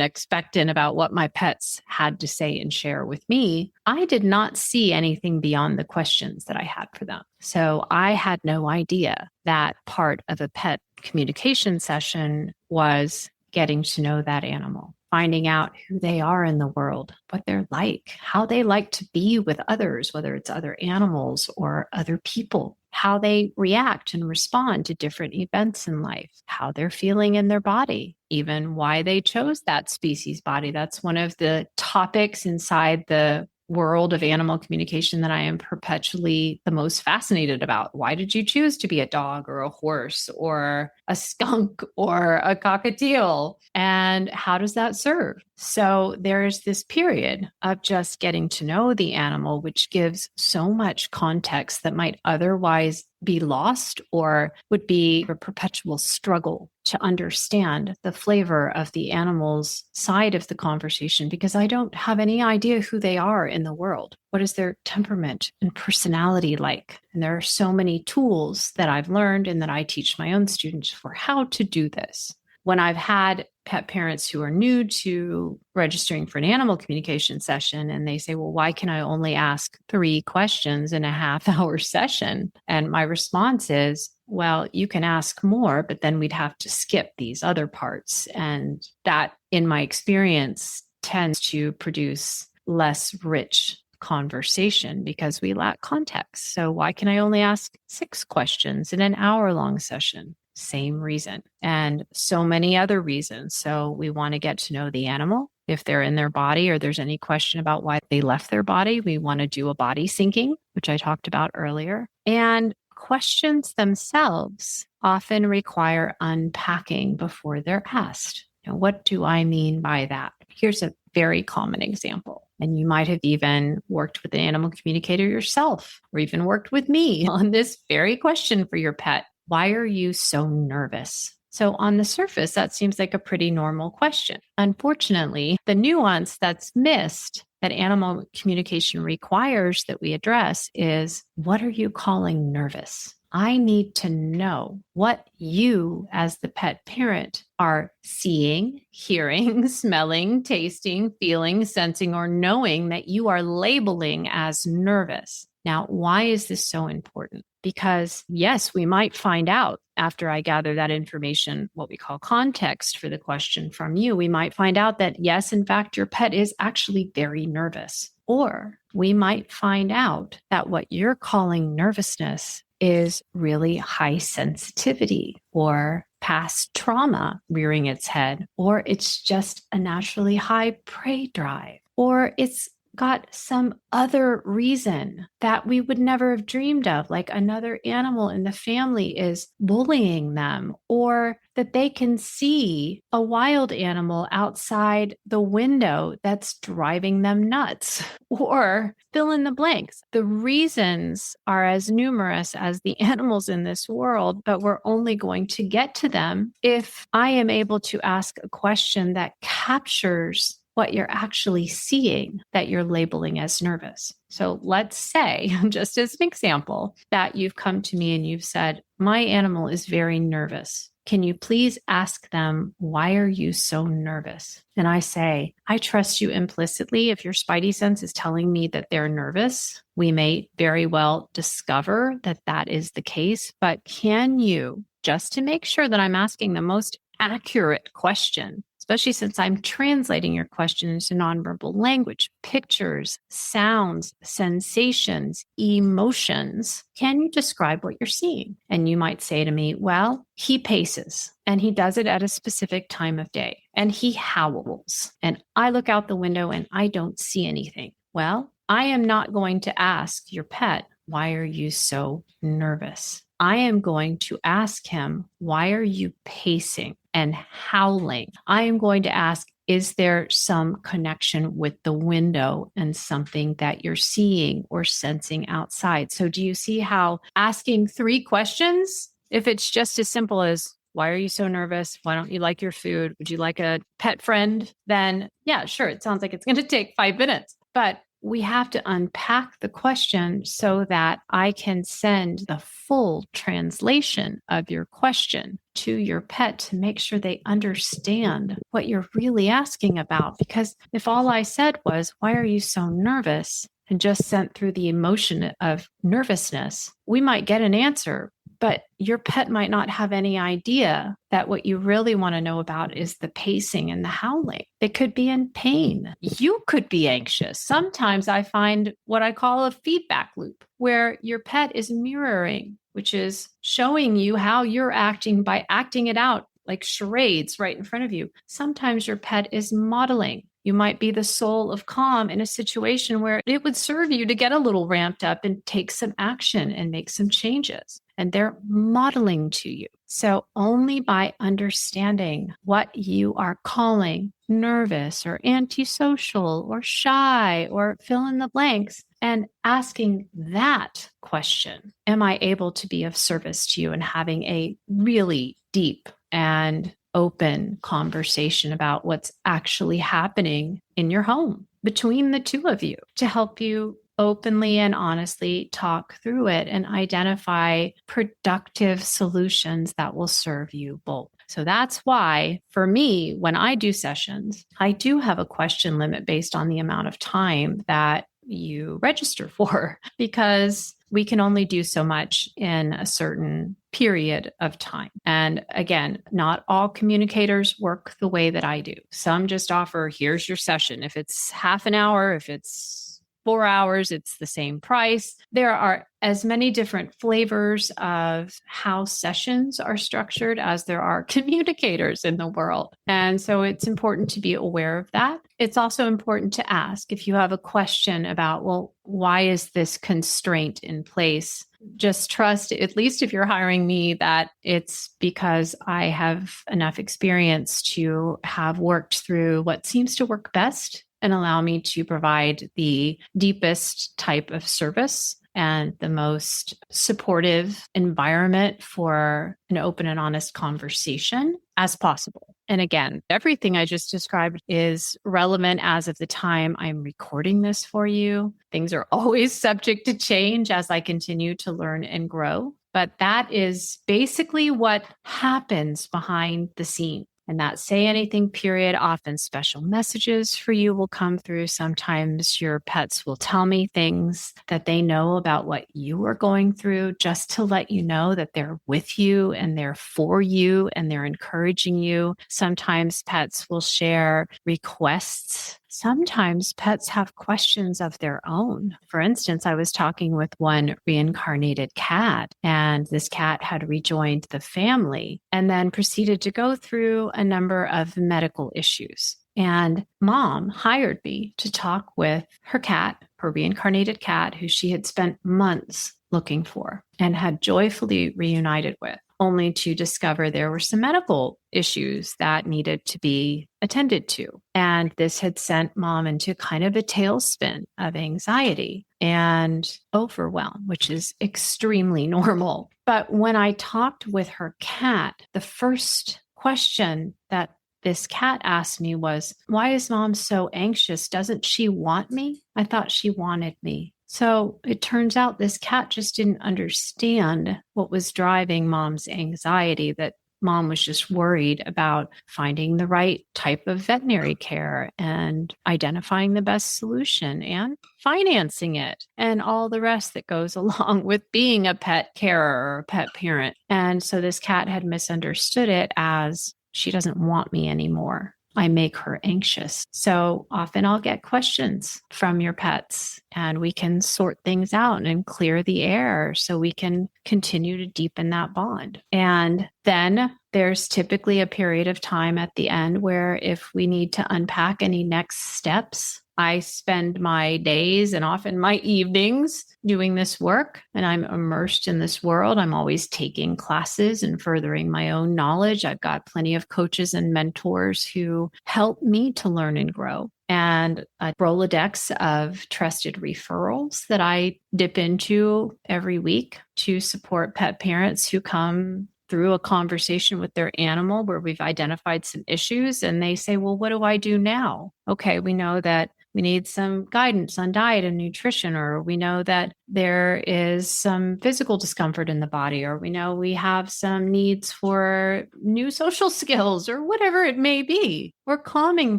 expectant about what my pets had to say and share with me, I did not see anything beyond the questions that I had for them. So I had no idea that part of a pet communication session was getting to know that animal, finding out who they are in the world, what they're like, how they like to be with others, whether it's other animals or other people, how they react and respond to different events in life, how they're feeling in their body, even why they chose that species body. That's one of the topics inside the world of animal communication that I am perpetually the most fascinated about. Why did you choose to be a dog or a horse or a skunk or a cockatiel? And how does that serve? So there's this period of just getting to know the animal, which gives so much context that might otherwise be lost or would be a perpetual struggle to understand the flavor of the animal's side of the conversation, because I don't have any idea who they are in the world. What is their temperament and personality like? And there are so many tools that I've learned and that I teach my own students for how to do this. When I've had pet parents who are new to registering for an animal communication session and they say, well, why can I only ask 3 questions in a half-hour session? And my response is, well, you can ask more, but then we'd have to skip these other parts. And that, in my experience, tends to produce less rich conversation because we lack context. So why can I only ask 6 questions in an hour-long session? Same reason, and so many other reasons. So we want to get to know the animal. If they're in their body or there's any question about why they left their body, we want to do a body syncing, which I talked about earlier. And questions themselves often require unpacking before they're asked. Now, what do I mean by that? Here's a very common example. And you might have even worked with an animal communicator yourself, or even worked with me on this very question for your pet. Why are you so nervous? So on the surface, that seems like a pretty normal question. Unfortunately, the nuance that's missed that animal communication requires that we address is, what are you calling nervous? I need to know what you, as the pet parent, are seeing, hearing, smelling, tasting, feeling, sensing, or knowing that you are labeling as nervous. Now, why is this so important? Because yes, we might find out after I gather that information, what we call context for the question from you, we might find out that yes, in fact, your pet is actually very nervous. Or we might find out that what you're calling nervousness is really high sensitivity or past trauma rearing its head, or it's just a naturally high prey drive, or it's got some other reason that we would never have dreamed of, like another animal in the family is bullying them, or that they can see a wild animal outside the window that's driving them nuts, or fill in the blanks. The reasons are as numerous as the animals in this world, but we're only going to get to them if I am able to ask a question that captures what you're actually seeing that you're labeling as nervous. So let's say, just as an example, that you've come to me and you've said, my animal is very nervous. Can you please ask them, why are you so nervous? And I say, I trust you implicitly. If your spidey sense is telling me that they're nervous, we may very well discover that that is the case. But can you, just to make sure that I'm asking the most accurate question, especially since I'm translating your question into nonverbal language, pictures, sounds, sensations, emotions, can you describe what you're seeing? And you might say to me, well, he paces and he does it at a specific time of day and he howls. And I look out the window and I don't see anything. Well, I am not going to ask your pet, why are you so nervous? I am going to ask him, why are you pacing and howling? I am going to ask, is there some connection with the window and something that you're seeing or sensing outside? So do you see how asking 3 questions, if it's just as simple as, why are you so nervous? Why don't you like your food? Would you like a pet friend? Then yeah, sure. It sounds like it's going to take 5 minutes, but we have to unpack the question so that I can send the full translation of your question to your pet to make sure they understand what you're really asking about. Because if all I said was, why are you so nervous? And just sent through the emotion of nervousness, we might get an answer, but your pet might not have any idea that what you really want to know about is the pacing and the howling. They could be in pain. You could be anxious. Sometimes I find what I call a feedback loop where your pet is mirroring, which is showing you how you're acting by acting it out like charades right in front of you. Sometimes your pet is modeling. You might be the soul of calm in a situation where it would serve you to get a little ramped up and take some action and make some changes. And they're modeling to you. So only by understanding what you are calling nervous or antisocial or shy or fill in the blanks and asking that question, am I able to be of service to you, and having a really deep and open conversation about what's actually happening in your home between the two of you to help you openly and honestly talk through it and identify productive solutions that will serve you both. So that's why for me, when I do sessions, I do have a question limit based on the amount of time that you register for, because we can only do so much in a certain period of time. And again, not all communicators work the way that I do. Some just offer, here's your session. If it's half an hour, if it's 4 hours, it's the same price. There are as many different flavors of how sessions are structured as there are communicators in the world. And so it's important to be aware of that. It's also important to ask if you have a question about, well, why is this constraint in place? Just trust, at least if you're hiring me, that it's because I have enough experience to have worked through what seems to work best and allow me to provide the deepest type of service and the most supportive environment for an open and honest conversation as possible. And again, everything I just described is relevant as of the time I'm recording this for you. Things are always subject to change as I continue to learn and grow. But that is basically what happens behind the scenes. And that say anything period, often special messages for you will come through. Sometimes your pets will tell me things that they know about what you are going through, just to let you know that they're with you and they're for you and they're encouraging you. Sometimes pets will share requests. Sometimes pets have questions of their own. For instance, I was talking with one reincarnated cat, and this cat had rejoined the family and then proceeded to go through a number of medical issues. And mom hired me to talk with her cat, her reincarnated cat, who she had spent months looking for and had joyfully reunited with, only to discover there were some medical issues that needed to be attended to. And this had sent mom into kind of a tailspin of anxiety and overwhelm, which is extremely normal. But when I talked with her cat, the first question that this cat asked me was, why is mom so anxious? Doesn't she want me? I thought she wanted me. So it turns out this cat just didn't understand what was driving mom's anxiety, that mom was just worried about finding the right type of veterinary care and identifying the best solution and financing it and all the rest that goes along with being a pet carer or a pet parent. And so this cat had misunderstood it as, she doesn't want me anymore. I make her anxious. So often I'll get questions from your pets and we can sort things out and clear the air so we can continue to deepen that bond. And then there's typically a period of time at the end where if we need to unpack any next steps, I spend my days and often my evenings doing this work, and I'm immersed in this world. I'm always taking classes and furthering my own knowledge. I've got plenty of coaches and mentors who help me to learn and grow, and a Rolodex of trusted referrals that I dip into every week to support pet parents who come through a conversation with their animal where we've identified some issues and they say, well, what do I do now? Okay, we know that we need some guidance on diet and nutrition, or we know that there is some physical discomfort in the body, or we know we have some needs for new social skills, or whatever it may be, or calming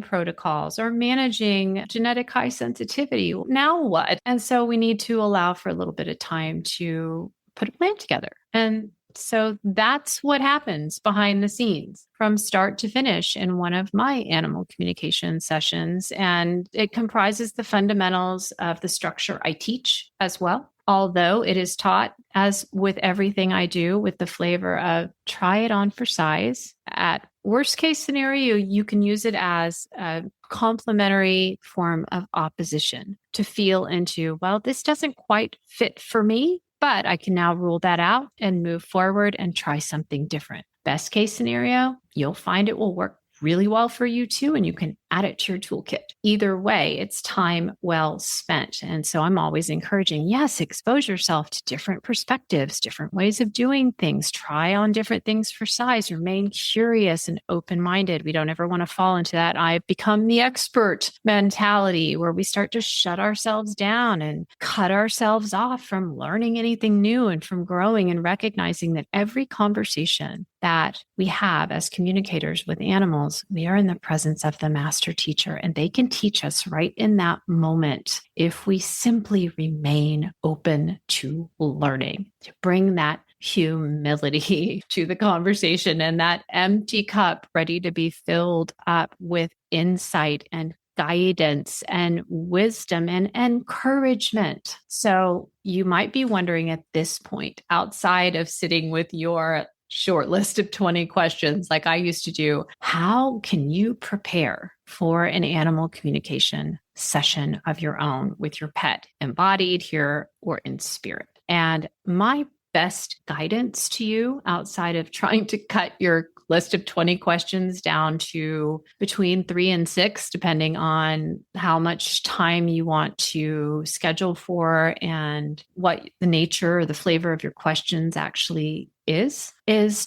protocols, or managing genetic high sensitivity. Now what? And so we need to allow for a little bit of time to put a plan together. And so that's what happens behind the scenes from start to finish in one of my animal communication sessions. And it comprises the fundamentals of the structure I teach as well. Although it is taught, as with everything I do, with the flavor of try it on for size. At worst case scenario, you can use it as a complementary form of opposition to feel into, well, this doesn't quite fit for me, but I can now rule that out and move forward and try something different. Best case scenario, you'll find it will work really well for you too, and you can add it to your toolkit. Either way, it's time well spent. And so I'm always encouraging, yes, expose yourself to different perspectives, different ways of doing things, try on different things for size, remain curious and open-minded. We don't ever want to fall into that I've become the expert mentality where we start to shut ourselves down and cut ourselves off from learning anything new and from growing and recognizing that every conversation that we have as communicators with animals, we are in the presence of the master teacher, and they can teach us right in that moment if we simply remain open to learning, to bring that humility to the conversation and that empty cup ready to be filled up with insight and guidance and wisdom and encouragement. So you might be wondering at this point, outside of sitting with your short list of 20 questions like I used to do, how can you prepare for an animal communication session of your own with your pet, embodied here or in spirit? And my best guidance to you, outside of trying to cut your list of 20 questions down to between 3 and 6, depending on how much time you want to schedule for and what the nature or the flavor of your questions actually is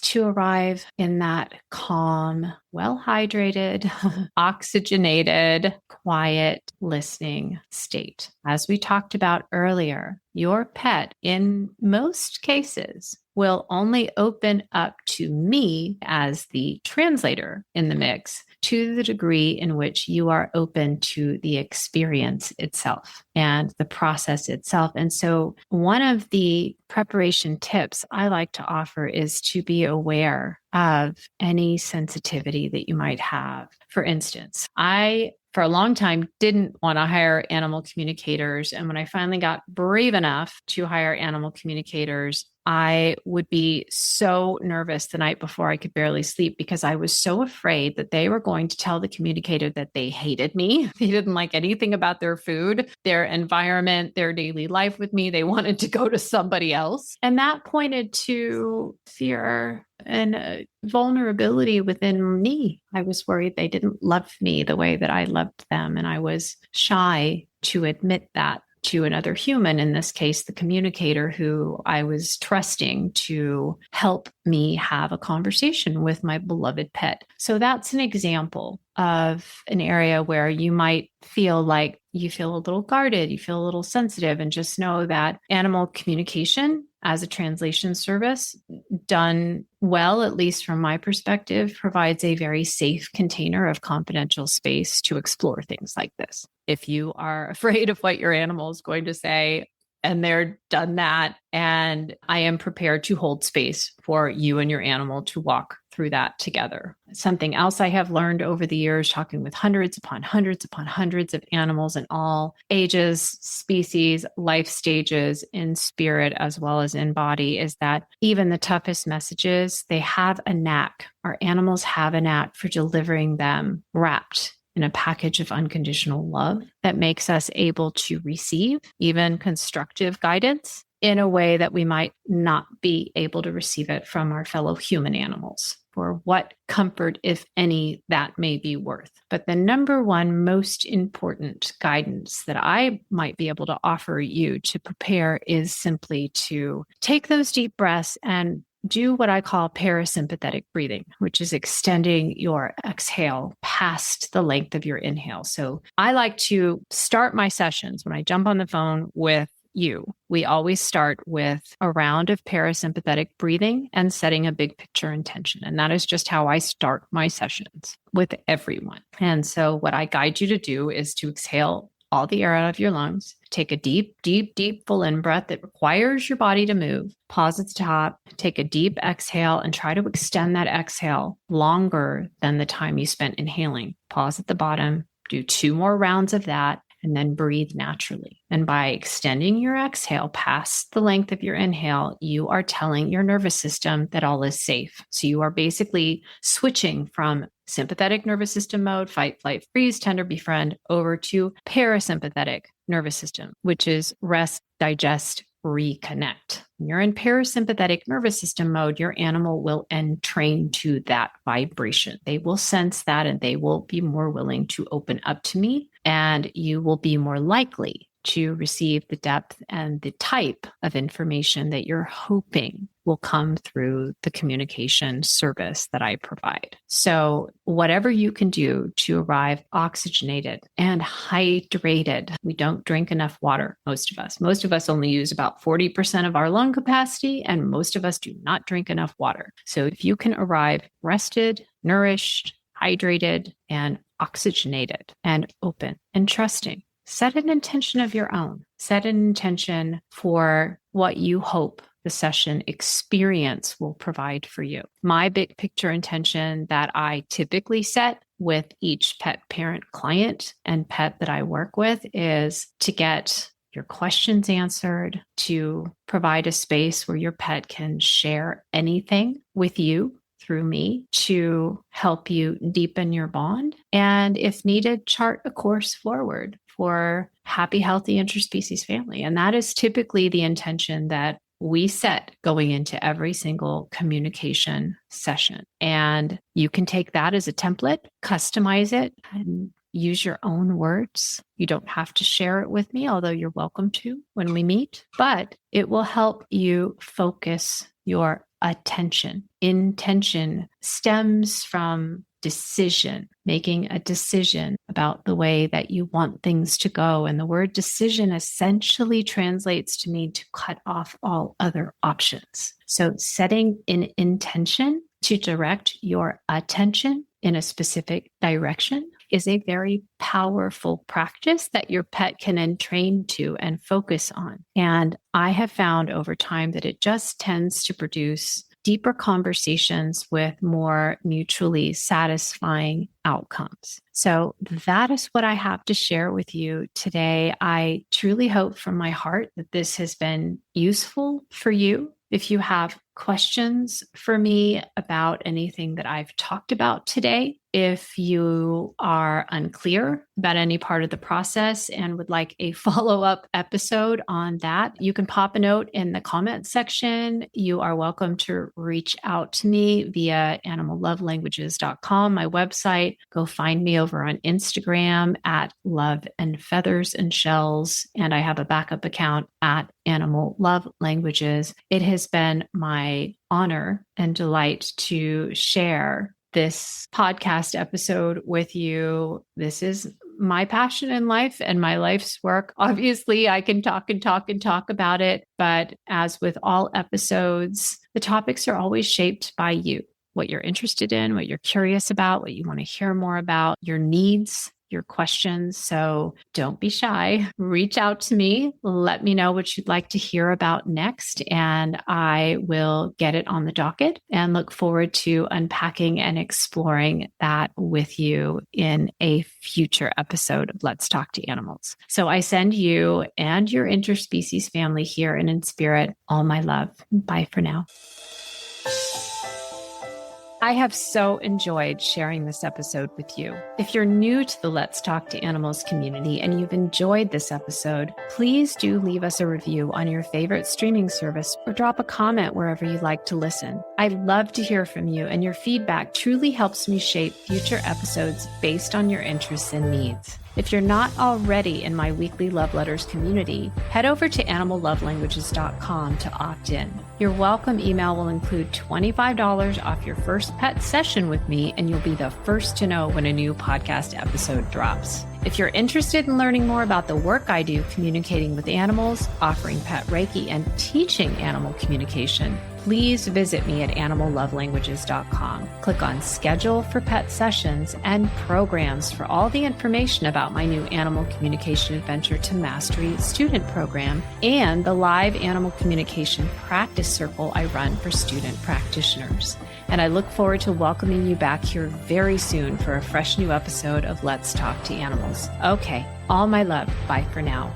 to arrive in that calm, well-hydrated, oxygenated, quiet listening state. As we talked about earlier, your pet, in most cases, will only open up to me as the translator in the mix to the degree in which you are open to the experience itself and the process itself. And so one of the preparation tips I like to offer is to be aware of any sensitivity that you might have. For instance, I for a long time didn't want to hire animal communicators. And when I finally got brave enough to hire animal communicators, I would be so nervous the night before I could barely sleep because I was so afraid that they were going to tell the communicator that they hated me. They didn't like anything about their food, their environment, their daily life with me. They wanted to go to somebody else. And that pointed to fear and vulnerability within me. I was worried they didn't love me the way that I loved them. And I was shy to admit that to another human, in this case, the communicator who I was trusting to help me have a conversation with my beloved pet. So that's an example of an area where you might feel like you feel a little guarded, you feel a little sensitive, and just know that animal communication as a translation service done well, at least from my perspective, provides a very safe container of confidential space to explore things like this. If you are afraid of what your animal is going to say, and they're done that, and I am prepared to hold space for you and your animal to walk through that together. Something else I have learned over the years, talking with hundreds upon hundreds upon hundreds of animals in all ages, species, life stages, in spirit as well as in body, is that even the toughest messages, they have a knack. Our animals have a knack for delivering them wrapped in a package of unconditional love that makes us able to receive even constructive guidance in a way that we might not be able to receive it from our fellow human animals, for what comfort, if any, that may be worth. But the number one most important guidance that I might be able to offer you to prepare is simply to take those deep breaths and do what I call parasympathetic breathing, which is extending your exhale past the length of your inhale. So I like to start my sessions when I jump on the phone with you. We always start with a round of parasympathetic breathing and setting a big picture intention. And that is just how I start my sessions with everyone. And so what I guide you to do is to exhale all the air out of your lungs. Take a deep, deep, deep full in breath that requires your body to move. Pause at the top, take a deep exhale and try to extend that exhale longer than the time you spent inhaling. Pause at the bottom, do 2 more rounds of that, and then breathe naturally. And by extending your exhale past the length of your inhale, you are telling your nervous system that all is safe. So you are basically switching from sympathetic nervous system mode, fight, flight, freeze, tender, befriend, over to parasympathetic nervous system, which is rest, digest, reconnect. When you're in parasympathetic nervous system mode, your animal will entrain to that vibration. They will sense that and they will be more willing to open up to me, and you will be more likely to receive the depth and the type of information that you're hoping will come through the communication service that I provide. So whatever you can do to arrive oxygenated and hydrated. We don't drink enough water, most of us. Most of us only use about 40% of our lung capacity, and most of us do not drink enough water. So if you can arrive rested, nourished, hydrated, and oxygenated, and open and trusting, set an intention of your own. Set an intention for what you hope the session experience will provide for you. My big picture intention that I typically set with each pet parent client and pet that I work with is to get your questions answered, to provide a space where your pet can share anything with you through me, to help you deepen your bond, and if needed, chart a course forward for happy, healthy interspecies family. And that is typically the intention that we set going into every single communication session. And you can take that as a template, customize it, and use your own words. You don't have to share it with me, although you're welcome to when we meet, but it will help you focus your attention. Intention stems from decision, making a decision about the way that you want things to go. And the word decision essentially translates to mean to cut off all other options. So setting an intention to direct your attention in a specific direction is a very powerful practice that your pet can entrain to and focus on. And I have found over time that it just tends to produce deeper conversations with more mutually satisfying outcomes. So that is what I have to share with you today. I truly hope from my heart that this has been useful for you. If you have questions for me about anything that I've talked about today, if you are unclear about any part of the process and would like a follow-up episode on that, you can pop a note in the comment section. You are welcome to reach out to me via animallovelanguages.com, my website. Go find me over on Instagram at Love and Feathers and Shells. And I have a backup account at Animal Love Languages. It has been my honor and delight to share this podcast episode with you. This is my passion in life and my life's work. Obviously, I can talk and talk and talk about it, but as with all episodes, the topics are always shaped by you, what you're interested in, what you're curious about, what you want to hear more about, your needs, your questions. So don't be shy. Reach out to me. Let me know what you'd like to hear about next, and I will get it on the docket and look forward to unpacking and exploring that with you in a future episode of Let's Talk to Animals. So I send you and your interspecies family here and in spirit all my love. Bye for now. I have so enjoyed sharing this episode with you. If you're new to the Let's Talk to Animals community and you've enjoyed this episode, please do leave us a review on your favorite streaming service or drop a comment wherever you like to listen. I'd love to hear from you, and your feedback truly helps me shape future episodes based on your interests and needs. If you're not already in my weekly love letters community, head over to animallovelanguages.com to opt in. Your welcome email will include $25 off your first pet session with me, and you'll be the first to know when a new podcast episode drops. If you're interested in learning more about the work I do communicating with animals, offering pet Reiki, and teaching animal communication, please visit me at animallovelanguages.com. Click on Schedule for Pet Sessions and Programs for all the information about my new Animal Communication Adventure to Mastery student program and the live animal communication practice circle I run for student practitioners. And I look forward to welcoming you back here very soon for a fresh new episode of Let's Talk to Animals. Okay, all my love. Bye for now.